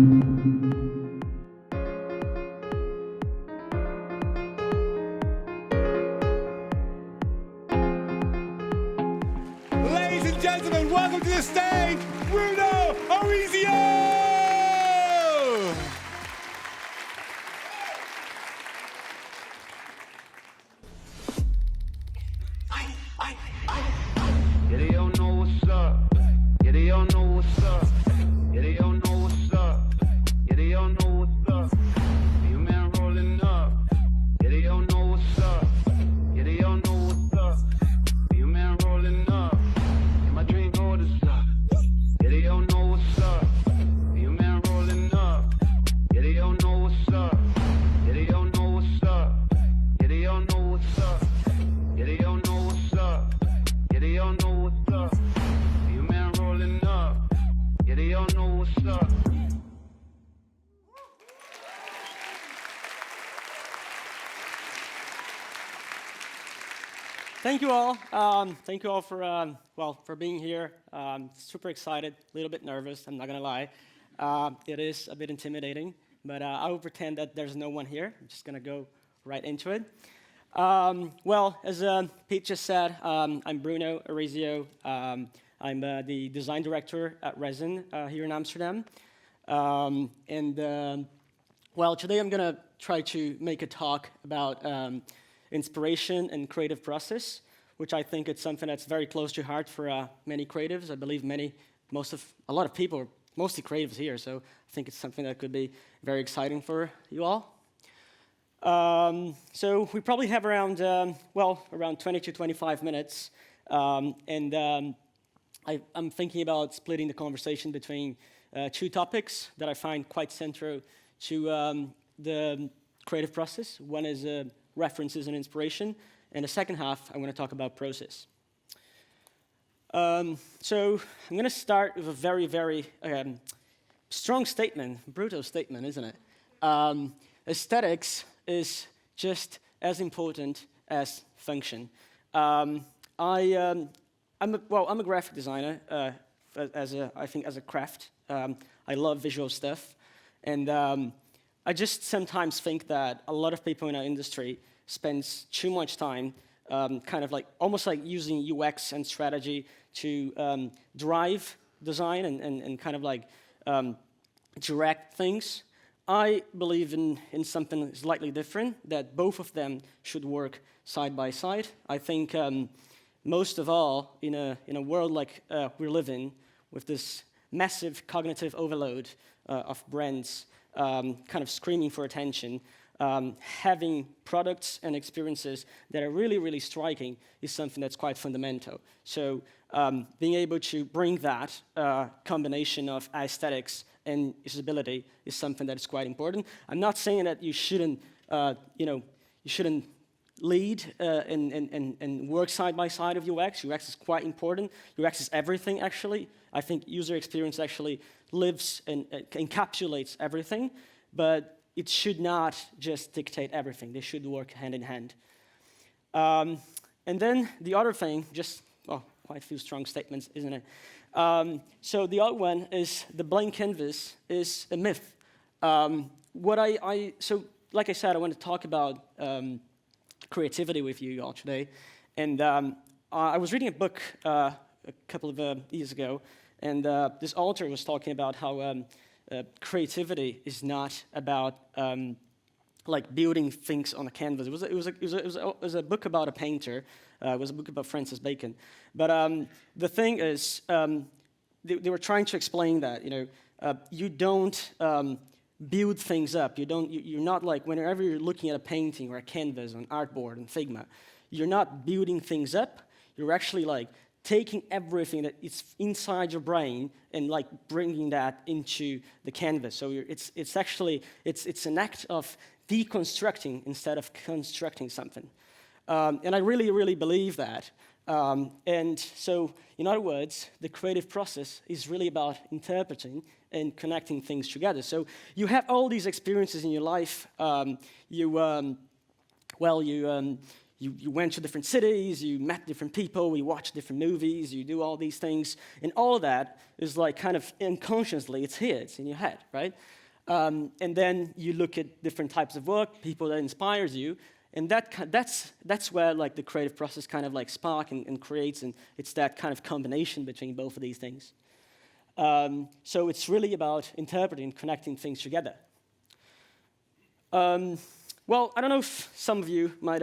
Ladies and gentlemen, welcome to the stage, Bruno Arizio! Yeah, they don't know what's up. Yeah, they don't know what's up. Yeah, they don't know what's up. Yeah, they don't know what's up. You man rolling up. Yeah, they don't know what's up. Yeah, they don't know what's up. You man rolling up. Yeah, my drink orders up. Yeah, they don't know what's up. You man rolling up. Yeah, they don't know what's up. Yeah, they don't know what's up. Yeah, they don't know what's up. Yeah, they don't know what's up. Yeah, they don't know what's up. You man rolling up. Yeah, they don't know what's up. Thank you all. Thank you all for for being here. Super excited, a little bit nervous. I'm not gonna lie. It is a bit intimidating, but I will pretend that there's no one here. I'm just gonna go right into it. As Pete just said, I'm Bruno Arizio. I'm the design director at Resn here in Amsterdam. Today I'm gonna try to make a talk about inspiration and creative process, which I think it's something that's very close to heart for many creatives. I believe a lot of people are mostly creatives here, so I think it's something that could be very exciting for you all. So we probably have around 20 to 25 minutes, I'm thinking about splitting the conversation between two topics that I find quite central to the creative process. One is references and inspiration, and the second half, I'm going to talk about process. So I'm going to start with a very, very strong statement, brutal statement, isn't it? Aesthetics is just as important as function. I'm a graphic designer as a craft. I love visual stuff, and I just sometimes think that a lot of people in our industry spends too much time almost like using UX and strategy to drive design and direct things. I believe in something slightly different, that both of them should work side by side. I think most of all, in a world like we live in, with this massive cognitive overload of brands screaming for attention, having products and experiences that are really, really striking is something that's quite fundamental. So being able to bring that combination of aesthetics and usability is something that is quite important. I'm not saying that you shouldn't lead and work side by side of UX. UX is quite important. UX is everything, actually. I think user experience actually lives and encapsulates everything, but it should not just dictate everything. They should work hand in hand. And then the other thing, quite a few strong statements, isn't it? So the other one is the blank canvas is a myth. So like I said, I want to talk about creativity with you all today. And I was reading a book a couple of years ago, and this author was talking about how creativity is not about building things on a canvas. It was a book about a painter. It was a book about Francis Bacon. But the thing is, they were trying to explain that you don't build things up. You're not like whenever you're looking at a painting or a canvas on artboard and Figma, you're not building things up. You're actually taking everything that is inside your brain and bringing that into the canvas. So it's actually an act of deconstructing instead of constructing something. And I really, really believe that. And so, in other words, the creative process is really about interpreting and connecting things together. So you have all these experiences in your life. you went to different cities, you met different people, you watched different movies, you do all these things, and all of that is like kind of unconsciously, it's here, it's in your head, right? And then you look at different types of work, people that inspires you, and that's where like the creative process kind of like spark and creates, and it's that kind of combination between both of these things. So it's really about interpreting, connecting things together. Well, I don't know if some of you might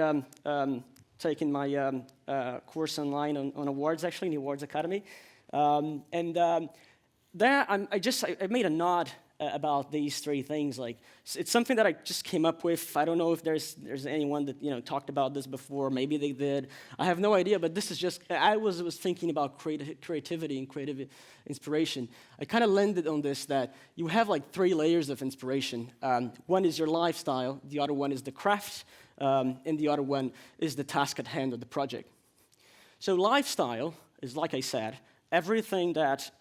taken my course online on Awwwards, actually, in the Awwwards Academy. There I made a nod about these three things. Like, it's something that I just came up with. I don't know if there's anyone that talked about this before. Maybe they did. I have no idea. But this is just I was thinking about creativity and creative inspiration. I kind of landed on this that you have like three layers of inspiration. One is your lifestyle. The other one is the craft, and the other one is the task at hand or the project. So lifestyle is, like I said, everything that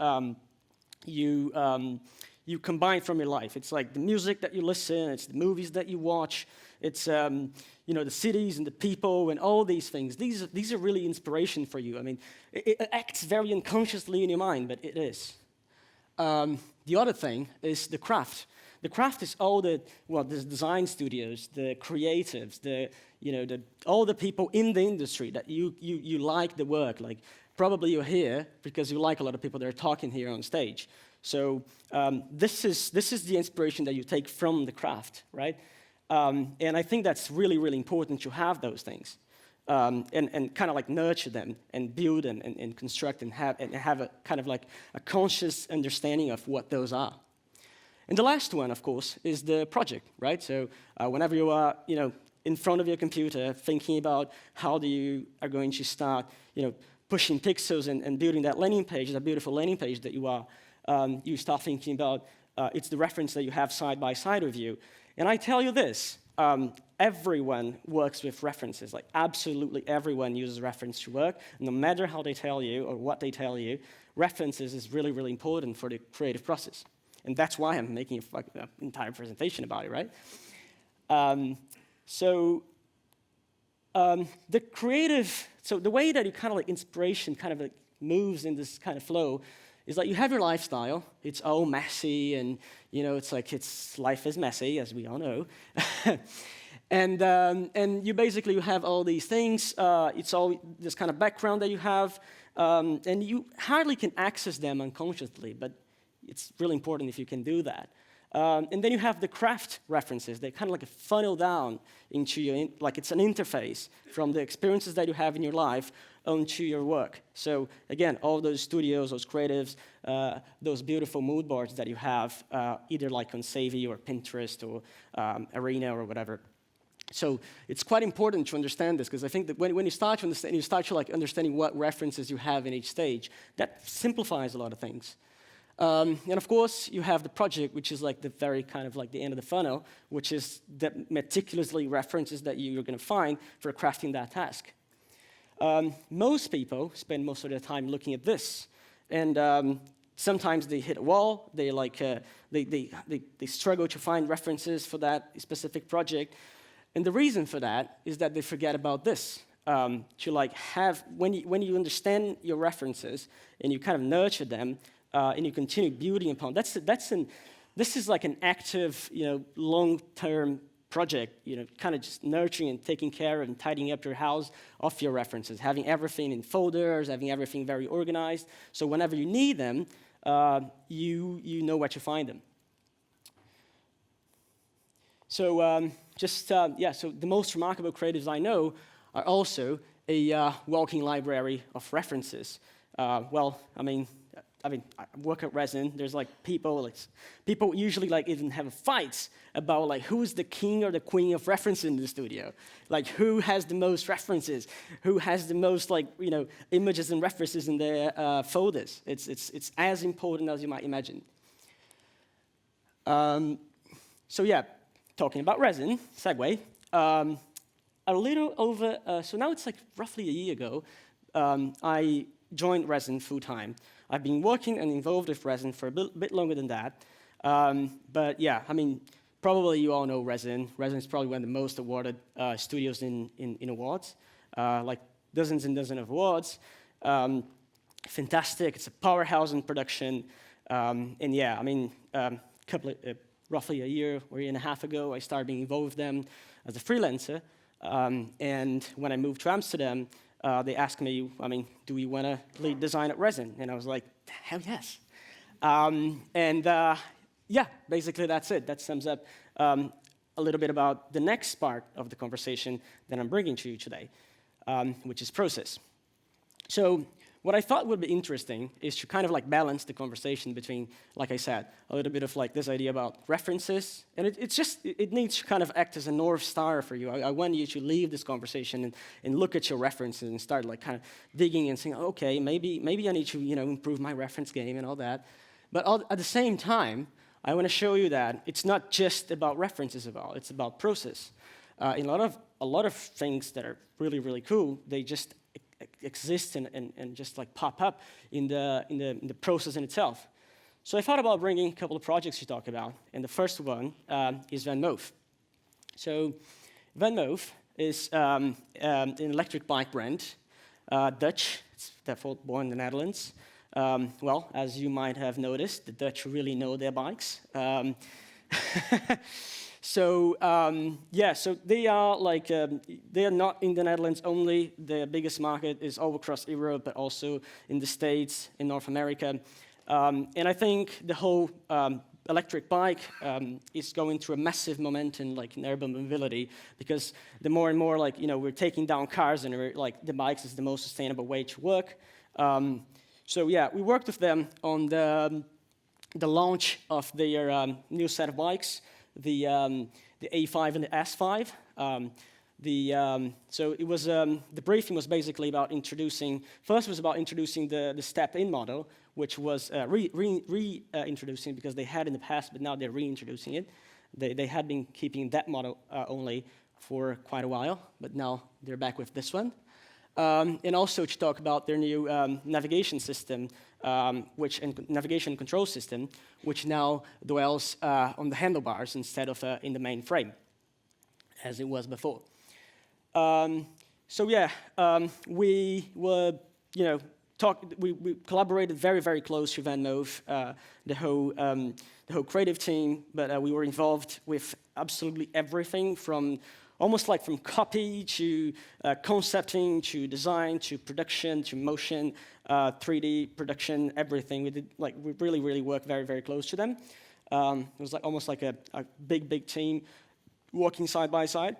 you combine from your life. It's like the music that you listen, it's the movies that you watch, it's the cities and the people and all these things. These are really inspiration for you. I mean, it acts very unconsciously in your mind, but it is. The other thing is the craft. The craft is all the design studios, the creatives, all the people in the industry that you like the work. Like, probably you're here because you like a lot of people that are talking here on stage. So this is the inspiration that you take from the craft, right? And I think that's really, really important to have those things and kind of like nurture them and build and construct and have a kind of like a conscious understanding of what those are. And the last one, of course, is the project, right? So whenever you are, in front of your computer thinking about how you are going to start, pushing pixels and building that landing page, that beautiful landing page that you are, you start thinking about it's the reference that you have side by side with you. And I tell you this, everyone works with references. Like, absolutely everyone uses reference to work. No matter how they tell you or what they tell you, references is really, really important for the creative process. And that's why I'm making an entire presentation about it, right? The way that you kind of like inspiration kind of like moves in this kind of flow is like you have your lifestyle. It's all messy, and life is messy, as we all know. and you basically have all these things. It's all this kind of background that you have, and you hardly can access them unconsciously, but it's really important if you can do that. And then you have the craft references. They kind of like funnel down into your, like it's an interface from the experiences that you have in your life onto your work. So again, all those studios, those creatives, those beautiful mood boards that you have, either like on Savvy or Pinterest or Arena or whatever. So it's quite important to understand this, because I think that when you start to understand, you start to like understanding what references you have in each stage. That simplifies a lot of things. And of course, you have the project, which is like the very kind of like the end of the funnel, which is the meticulously references that you're going to find for crafting that task. Most people spend most of their time looking at this, and sometimes they hit a wall. They like they struggle to find references for that specific project, and the reason for that is that they forget about this. To like have when you understand your references and you kind of nurture them. And you continue building upon. This is like an active, long-term project. Kind of just nurturing and taking care and tidying up your house of your references, having everything in folders, having everything very organized. So whenever you need them, you know where to find them. So So the most remarkable creatives I know are also a walking library of references. I work at Resn. There's like people usually like even have fights about like who's the king or the queen of references in the studio. Like who has the most references, who has the most like images and references in their folders. It's as important as you might imagine. Talking about Resn, segue. A little over so now it's like roughly a year ago. I joined Resn full time. I've been working and involved with Resn for a bit longer than that. Probably you all know Resn. Resn is probably one of the most awarded studios in awards, like dozens and dozens of awards. Fantastic. It's a powerhouse in production. And yeah, I mean, roughly a year or year and a half ago, I started being involved with them as a freelancer. And when I moved to Amsterdam, they asked me, I mean, do we want to lead design at Resn? And I was like, hell yes. Yeah, basically that's it. That sums up a little bit about the next part of the conversation that I'm bringing to you today, which is process. So what I thought would be interesting is to kind of like balance the conversation between, like I said, a little bit of like this idea about references, and it needs to kind of act as a North Star for you. I want you to leave this conversation and look at your references and start like kind of digging and saying, okay, maybe I need to improve my reference game and all that. But at the same time, I want to show you that it's not just about references it's about process. In a lot of things that are really, really cool, they just exist and just like pop up in the process in itself. So I thought about bringing a couple of projects to talk about, and the first one is VanMoof. So VanMoof is an electric bike brand, Dutch. It's therefore born in the Netherlands. Well, as you might have noticed, the Dutch really know their bikes. So they are like they are not in the Netherlands only. Their biggest market is all across Europe, but also in the States, in North America. And I think the whole electric bike is going through a massive momentum, like in urban mobility, because the more and more, like we're taking down cars, and we're, like the bikes is the most sustainable way to work. So yeah, we worked with them on the launch of their new set of bikes, the A5 and the S5. So it was the briefing was basically about introducing. First was about introducing the step-in model, which was reintroducing because they had in the past, but now they're reintroducing it. They had been keeping that model only for quite a while, but now they're back with this one. And also to talk about their new navigation system, navigation control system, which now dwells on the handlebars instead of in the main frame, as it was before. We were, we collaborated very, very close to VanMoof, the whole creative team, but we were involved with absolutely everything from almost like from copy to concepting to design to production to motion, 3D production, everything. We really, really worked very, very close to them. It was like almost like a big, big team working side by side.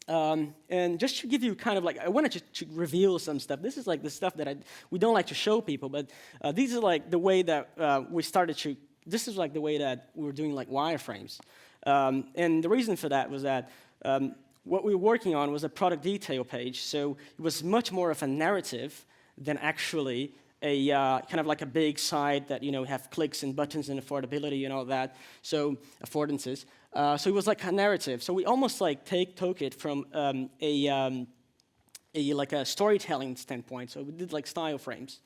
And just to give you kind of like, I wanted to reveal some stuff. This is like the stuff that we don't like to show people, but these are like the way that we started to, this is like the way that we were doing like wireframes. And the reason for that was that what we were working on was a product detail page, so it was much more of a narrative than actually a kind of like a big site that have clicks and buttons and affordability and all that, so affordances. So it was like a narrative. So we almost like took it from like a storytelling standpoint. So we did like style frames,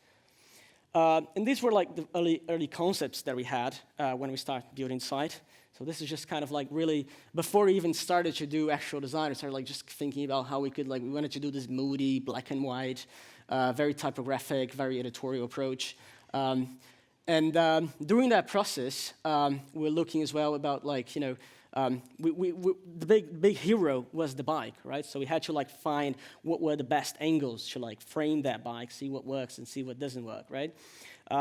and these were like the early concepts that we had when we started building site. So this is just kind of like really, before we even started to do actual design, we started like just thinking about how we could we wanted to do this moody, black and white, very typographic, very editorial approach. And during that process, we're looking as well about the big hero was the bike, right? So we had to like find what were the best angles to like frame that bike, see what works and see what doesn't work, right?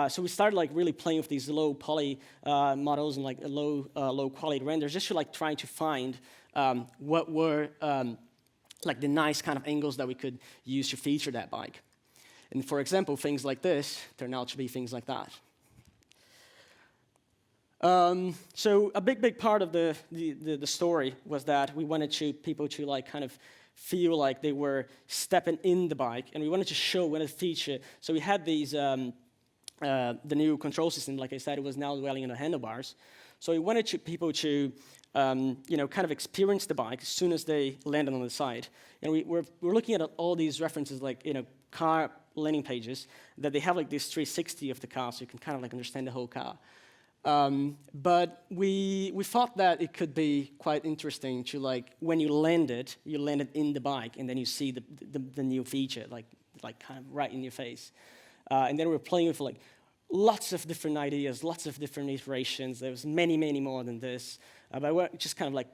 So we started like really playing with these low poly models and like low quality renders, just to like trying to find what were like the nice kind of angles that we could use to feature that bike. And for example, things like this turn out to be things like that. So a big part of the story was that we wanted people to like kind of feel like they were stepping in the bike, and we wanted to show what a feature. So we had these the new control system, like I said, it was now dwelling in the handlebars. So we wanted people to kind of experience the bike as soon as they landed on the side. And we're looking at all these references, like car landing pages, that they have like this 360 of the car, so you can kind of like understand the whole car. But we thought that it could be quite interesting to, like, when you land it in the bike, and then you see the new feature, like kind of right in your face. And then we were playing with like lots of different ideas, lots of different iterations. There was many, many more than this. But I will just kind of like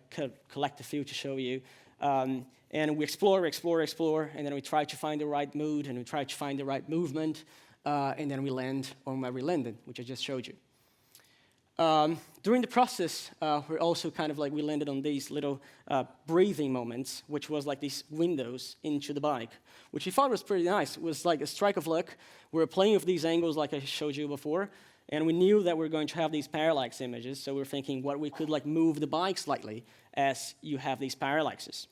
collect a few to show you. And we explore, and then we try to find the right mood, and we try to find the right movement, and then we land on where we landed, which I just showed you. During the process, we're also kind of like, we landed on these little breathing moments, which was like these windows into the bike, which we thought was pretty nice. It was like a strike of luck. We were playing with these angles like I showed you before, and we knew that we were going to have these parallax images, so we were thinking what we could like move the bike slightly as you have these parallaxes.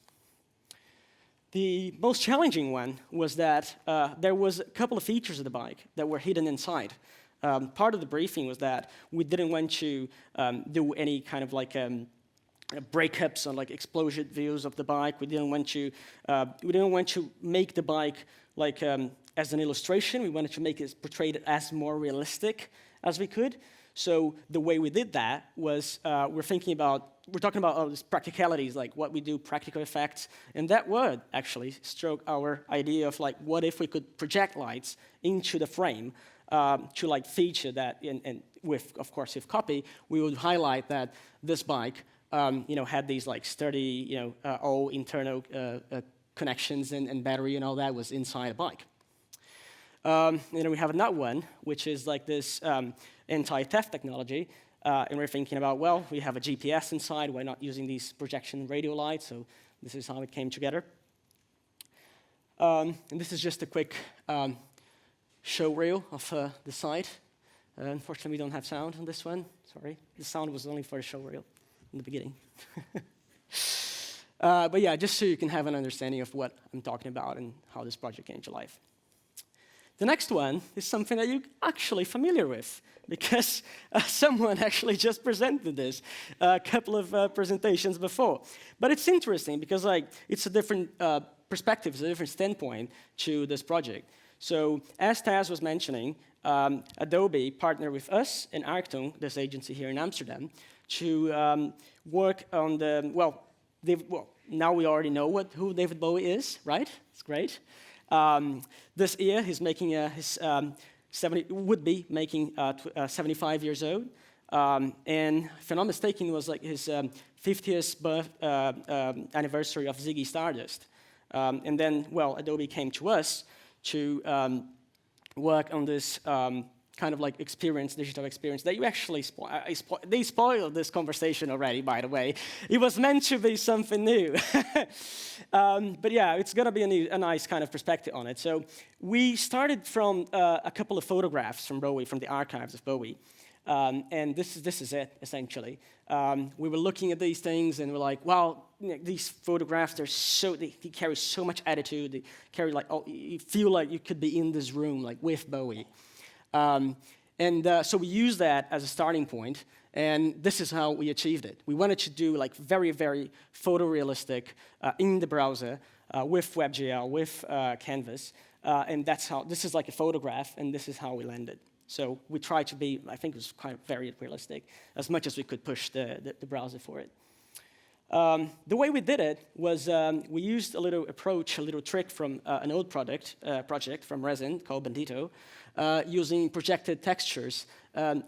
The most challenging one was that there was a couple of features of the bike that were hidden inside. Part of the briefing was that we didn't want to do any kind of like breakups or like explosion views of the bike. We didn't want to make the bike like as an illustration. We wanted to make it portrayed as more realistic as we could. So the way we did that was we're talking about all these practicalities, like what we do, practical effects, and that word actually struck our idea of like, what if we could project lights into the frame to like feature that, and with, of course, with copy, we would highlight that this bike, had these like sturdy, all internal connections and battery and all that was inside a bike. And then we have another one, which is like this anti-theft technology. And we're thinking about, well, we have a GPS inside. Why not using these projection radio lights? So this is how it came together. And this is just a quick show reel of the site. Unfortunately, we don't have sound on this one. Sorry. The sound was only for a show reel in the beginning. But yeah, just so you can have an understanding of what I'm talking about and how this project came to life. The next one is something that you're actually familiar with, because someone actually just presented this a couple of presentations before. But it's interesting because it's a different perspective, it's a different standpoint to this project. So as Taz was mentioning, Adobe partnered with us and Arcton, this agency here in Amsterdam, to work on now we already know who David Bowie is, right? It's great. This year, he's making would be making 75 years old. And if I'm not mistaken, it was like his 50th anniversary of Ziggy Stardust. And then, Adobe came to us to work on this kind of like digital experience that you actually they spoiled this conversation already, by the way. It was meant to be something new. But yeah, it's going to be a nice kind of perspective on it. So we started from a couple of photographs from Bowie, from the archives of Bowie. And this is it, essentially. We were looking at these things and we're like, wow, these photographs, they carry so much attitude. They carry you feel like you could be in this room, like with Bowie. So we used that as a starting point, and this is how we achieved it. We wanted to do like very, very photorealistic in the browser with WebGL, with Canvas, and this is like a photograph, and this is how we landed. So we tried to be, I think it was quite very realistic, as much as we could push the browser for it. The way we did it was we used a little trick from an old project from Resn called Bandito, using projected textures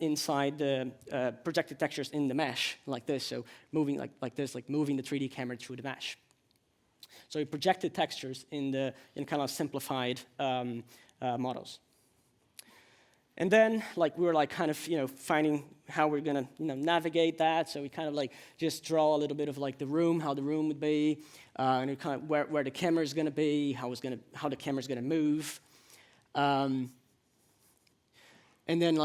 inside the projected textures in the mesh, like this. So moving like this, like moving the 3D camera through the mesh. So we projected textures in kind of simplified models. And then, we were kind of, finding how we're gonna, navigate that. So we kind of just draw a little bit of the room, how the room would be, and kind of where the camera is gonna be, how the camera's gonna move, and then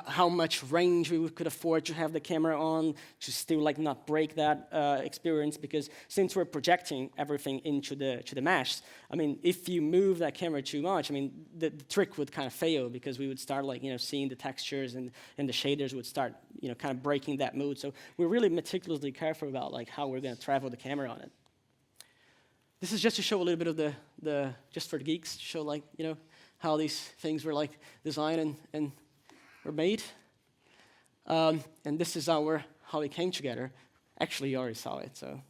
how much range we could afford to have the camera on to still not break that experience, because since we're projecting everything into the mesh, I mean, if you move that camera too much, I mean, the trick would kind of fail, because we would start seeing the textures and the shaders would start kind of breaking that mood. So we're really meticulously careful about how we're going to travel the camera on it. This is just to show a little bit of the just for the geeks, to show how these things were designed and were made. And this is how it came together. Actually, you already saw it, so.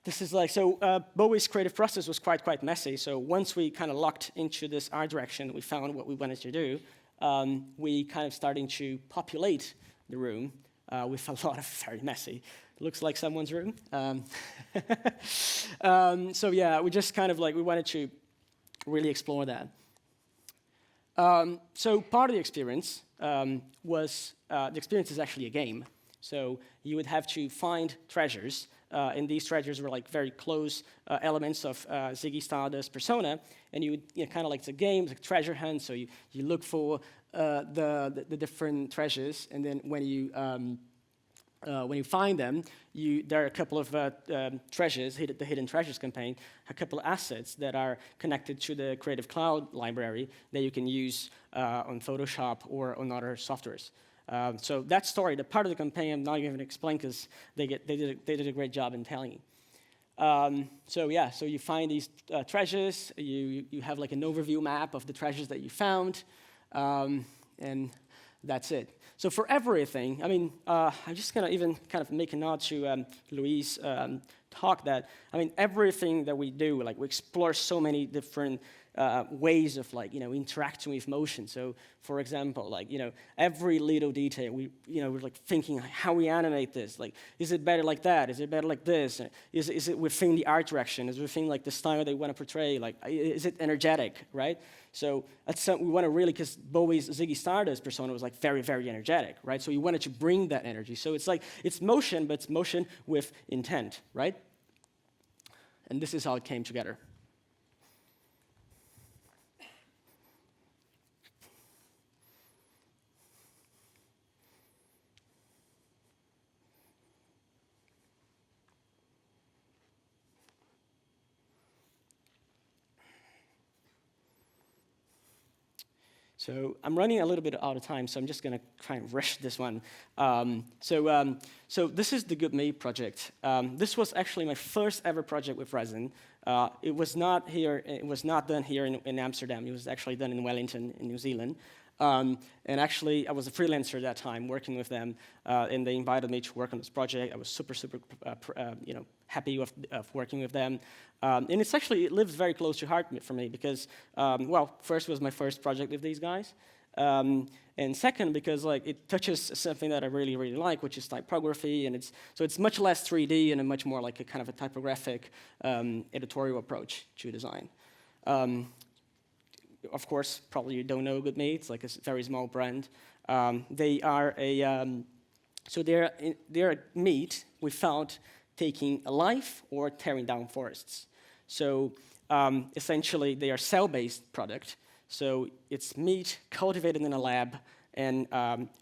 This is like, so Bowie's creative process was quite messy. So once we kind of locked into this art direction, we found what we wanted to do. We kind of starting to populate the room with a lot of very messy. It looks like someone's room. So yeah, we just kind of like, we wanted to really explore that. So part of the experience was, the experience is actually a game. So you would have to find treasures, and these treasures were like very close elements of Ziggy Stardust's persona, and you would, kind of like, it's a game, it's a treasure hunt, so you look for the different treasures, and then when you find them, there are a couple of treasures, the Hidden Treasures campaign, a couple of assets that are connected to the Creative Cloud library that you can use on Photoshop or on other softwares. So that story, the part of the campaign, I'm not even going to explain because they did a great job in telling you. So yeah, so you find these treasures, you have like an overview map of the treasures that you found, and that's it. So for everything, I mean, I'm just going to even kind of make a nod to Louise' talk that, I mean, everything that we do, like we explore so many different ways of like, interacting with motion. So for example, like, every little detail, we're like thinking how we animate this. Like, is it better like that? Is it better like this? Is it within the art direction? Is it within like the style they want to portray? Like, is it energetic, right? So that's something we want to really, because Bowie's Ziggy Stardust persona was like very, very energetic, right? So you wanted to bring that energy. So it's like, it's motion, but it's motion with intent, right? And this is how it came together. So I'm running a little bit out of time, so I'm just going to try and rush this one. So this is the Good Me project. This was actually my first ever project with Resn. It was not done here in Amsterdam. It was actually done in Wellington, in New Zealand. And actually, I was a freelancer at that time, working with them, and they invited me to work on this project. I was super happy of working with them. And it lives very close to heart for me because, well, first was my first project with these guys. And second, because like it touches something that I really, really like, which is typography, and it's much less 3D and a much more like a kind of a typographic editorial approach to design. Of course, probably you don't know Good Me. It's like a very small brand. They are they're a meat without taking a life or tearing down forests. So essentially, they are cell-based product. So it's meat cultivated in a lab and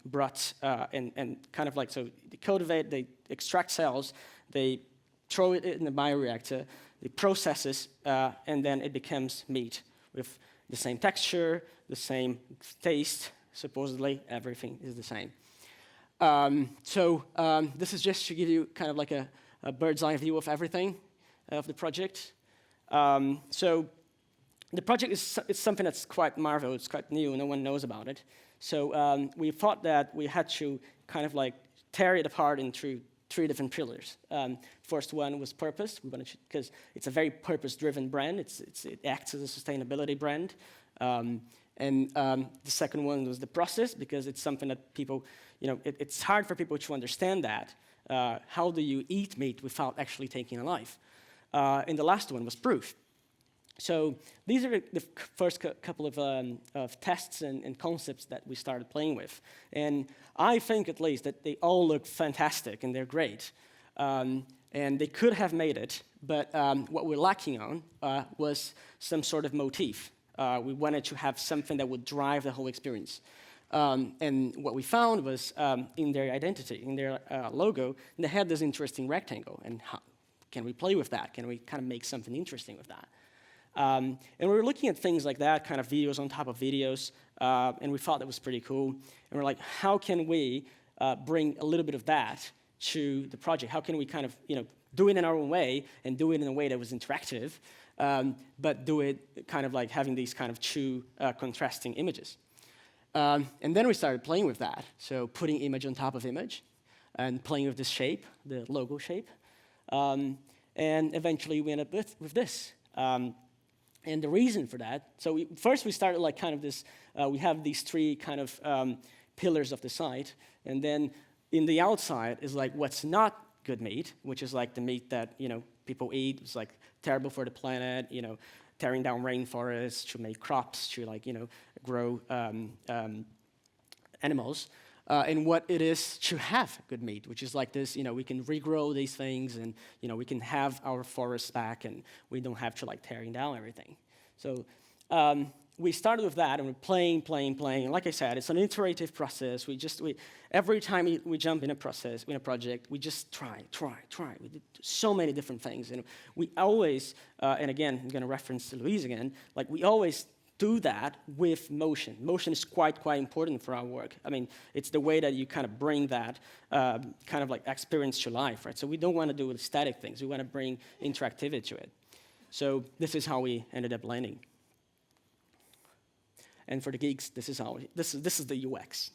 brought and kind of like, so they cultivate, they extract cells, they throw it in the bioreactor, they process it, and then it becomes meat with the same texture, the same taste, supposedly everything is the same. This is just to give you kind of like a bird's eye view of everything of the project. So the project is something that's quite marvel, it's quite new, no one knows about it. So we thought that we had to kind of like tear it apart into 3 different pillars. First one was purpose. We wanted because it's a very purpose-driven brand. It acts as a sustainability brand. The second one was the process, because it's something that people, it's hard for people to understand that. How do you eat meat without actually taking a life? And the last one was proof. So these are the first couple of tests and concepts that we started playing with. And I think, at least, that they all look fantastic and they're great. And they could have made it, but what we're lacking on was some sort of motif. We wanted to have something that would drive the whole experience. And what we found was in their identity, in their logo, they had this interesting rectangle. And how can we play with that? Can we kind of make something interesting with that? And we were looking at things like that, kind of videos on top of videos, and we thought that was pretty cool. And we're like, how can we bring a little bit of that to the project? How can we kind of, do it in our own way and do it in a way that was interactive, but do it kind of like having these kind of 2 contrasting images? And then we started playing with that. So putting image on top of image and playing with this shape, the logo shape. And eventually we ended up with this. And the reason for that, so first we started like kind of this, we have these three kind of pillars of the site. And then in the outside is like what's not good meat, which is like the meat that, people eat. It's like terrible for the planet, tearing down rainforests to make crops, to like, grow animals. And what it is to have good meat, which is like this, we can regrow these things and, we can have our forests back and we don't have to like tearing down everything. So we started with that and we're playing. And like I said, it's an iterative process. Every time we jump in a process, in a project, we just try. We did so many different things. And we always, and again, I'm going to reference Louise again, like we always do that with motion. Motion is quite important for our work. I mean, it's the way that you kind of bring that kind of like experience to life, right? So we don't want to do static things. We want to bring interactivity to it. So this is how we ended up landing. And for the geeks, this is the UX.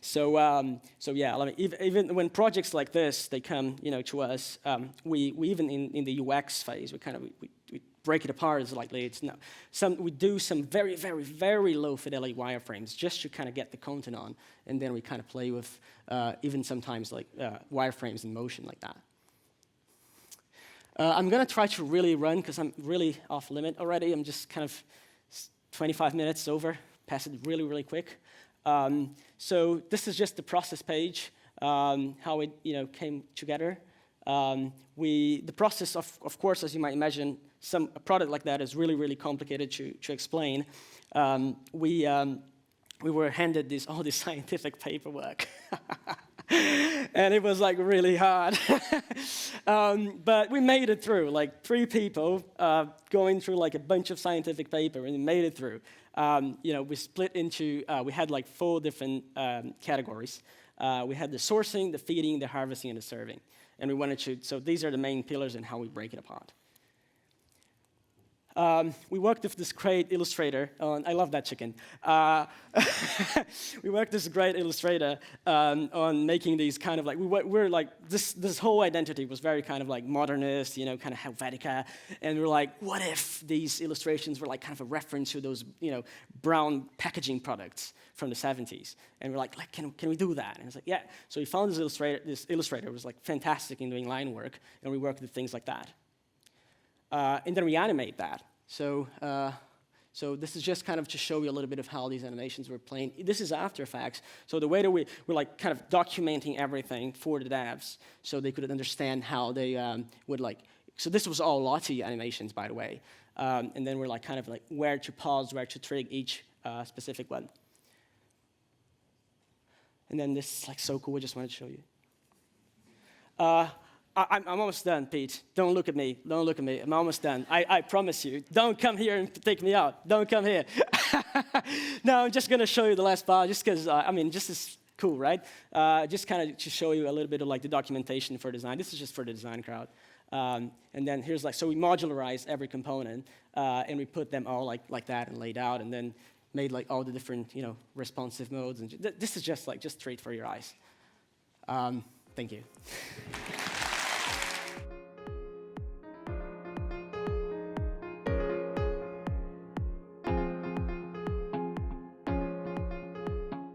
So yeah, even when projects like this they come, to us, we even in the UX phase, we break it apart slightly. We do some very low fidelity wireframes just to kind of get the content on, and then we kind of play with even sometimes like wireframes in motion like that. I'm gonna try to really run because I'm really off limit already. I'm just kind of 25 minutes over, pass it really quick. So this is just the process page, how it came together. The process, of course, as you might imagine, a product like that is really complicated to explain. We were handed all this scientific paperwork. And it was like really hard. But we made it through, like 3 people going through like a bunch of scientific paper and we made it through. We split into, we had like 4 different categories. We had the sourcing, the feeding, the harvesting, and the serving. And we wanted to, so these are the main pillars and how we break it apart. We worked with this great illustrator on, I love that chicken. We worked with this great illustrator on making these kind of like, we're like, this whole identity was very kind of like modernist, kind of Helvetica. And we're like, what if these illustrations were like kind of a reference to those, brown packaging products from the 70s? And we're like can we do that? And it's like, yeah. So we found this illustrator was like fantastic in doing line work, and we worked with things like that. And then we animate that. So this is just kind of to show you a little bit of how these animations were playing. This is After Effects. So the way that we're like kind of documenting everything for the devs so they could understand how they would like, so this was all Lottie animations, by the way. And then we're like kind of like where to pause, where to trigger each specific one. And then this is like so cool, I just wanted to show you. I'm almost done, Pete. Don't look at me. Don't look at me. I'm almost done. I promise you. Don't come here and take me out. Don't come here. No, I'm just going to show you the last part just because, just as cool, right? Just kind of to show you a little bit of like the documentation for design. This is just for the design crowd. And then here's like, so we modularized every component and we put them all like that and laid out and then made like all the different, responsive modes. And this is just treat for your eyes. Thank you.